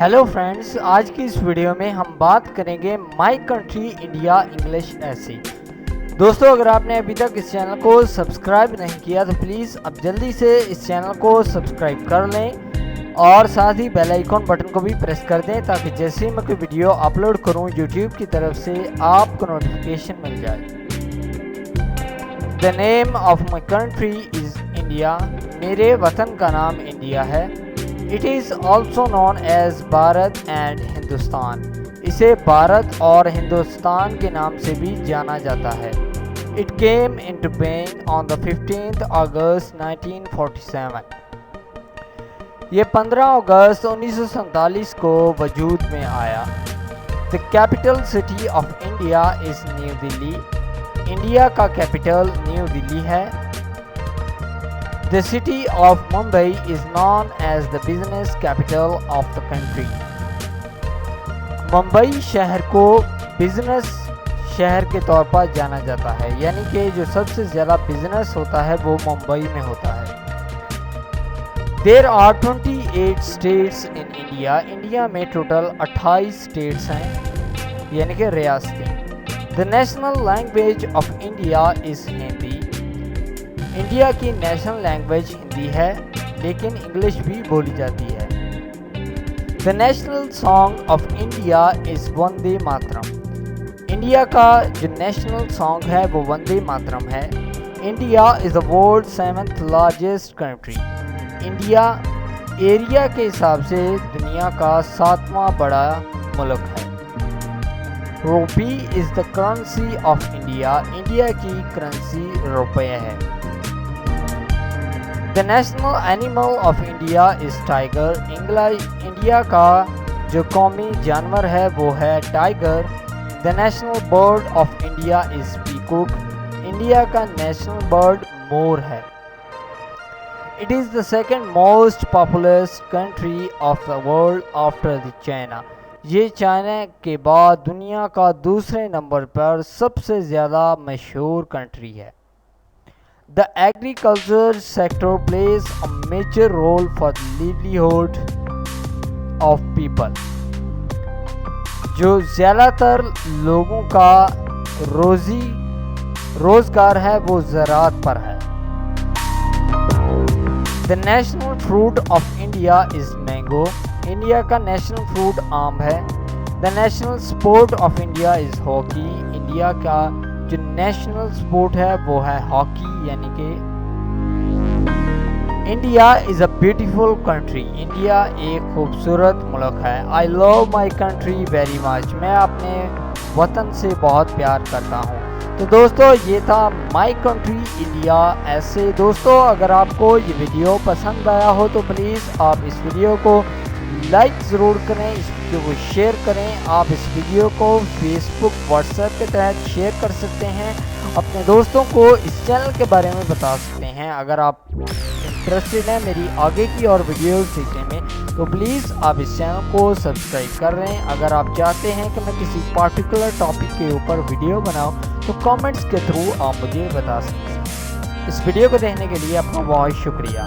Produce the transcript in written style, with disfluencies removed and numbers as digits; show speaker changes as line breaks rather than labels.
Hello friends, आज की इस वीडियो में हम बात करेंगे माई कंट्री इंडिया इंग्लिश ऐसे। दोस्तों, अगर आपने अभी तक इस चैनल को सब्सक्राइब नहीं किया तो प्लीज़ अब जल्दी से इस चैनल को सब्सक्राइब कर लें और साथ ही बेल आइकॉन बटन को भी प्रेस कर दें ताकि जैसे ही मैं कोई वीडियो अपलोड करूं यूट्यूब की तरफ से आपको नोटिफिकेशन मिल जाए। The name of my country is India. मेरे वतन का नाम इंडिया है। It is also known as Bharat and Hindustan. इसे भारत और हिंदुस्तान के नाम से भी जाना जाता है। It came into being on the 15th अगस्त 1947। ये 15 अगस्त 1947 को वजूद में आया। The capital city of India is new Delhi. India का कैपिटल न्यू दिल्ली है। The city of Mumbai is known as the business capital of the country. Mumbai शहर को बिजनेस शहर के तौर पर जाना जाता है, यानी कि जो सबसे ज़्यादा बिजनेस होता है वो मुंबई में होता है। There are 28 states in India. India में टोटल 28 स्टेट्स हैं, यानी कि रियासतें। The national language of India is Hindi. India की नेशनल लैंग्वेज हिंदी है, लेकिन इंग्लिश भी बोली जाती है। The national song of India is Vande Mataram. India का जो नेशनल सॉन्ग है वो वंदे मातरम है। India is the world 7th largest country. India area के हिसाब से दुनिया का 7वां बड़ा मुल्क है। रुपी is the currency of India. India की करेंसी रुपये है। The national animal of India is tiger. India का जो कौमी जानवर है वो है tiger. The national bird of India is peacock. India का नेशनल बर्ड मोर है। It is the second most populous country of the world after the China. ये चाइना के बाद दुनिया का दूसरे नंबर पर सबसे ज़्यादा मशहूर कंट्री है। The agriculture sector plays a major role for the livelihood of people. जो ज़्यादातर लोगों का रोज़गार है वो ज़राअत पर है। The national fruit of India is mango. India का नेशनल फ्रूट आम है। The national sport of India is hockey. India का जो नेशनल स्पोर्ट है वो है हॉकी, यानी कि India is a beautiful country. India एक खूबसूरत मुल्क है। I love my country very much. मैं अपने वतन से बहुत प्यार करता हूँ। तो दोस्तों, ये था माई कंट्री इंडिया ऐसे। दोस्तों, अगर आपको ये वीडियो पसंद आया हो तो प्लीज़ आप इस वीडियो को लाइक ज़रूर करें, इस वीडियो को शेयर करें। आप इस वीडियो को फेसबुक, व्हाट्सएप के तहत शेयर कर सकते हैं। अपने दोस्तों को इस चैनल के बारे में बता सकते हैं। अगर आप इंटरेस्टेड हैं मेरी आगे की और वीडियो देखने में तो प्लीज़ आप इस चैनल को सब्सक्राइब कर रहे हैं। अगर आप चाहते हैं कि मैं किसी पार्टिकुलर टॉपिक के ऊपर वीडियो बनाऊं तो कमेंट्स के थ्रू आप मुझे बता सकते हैं। इस वीडियो को देखने के लिए आपका बहुत शुक्रिया।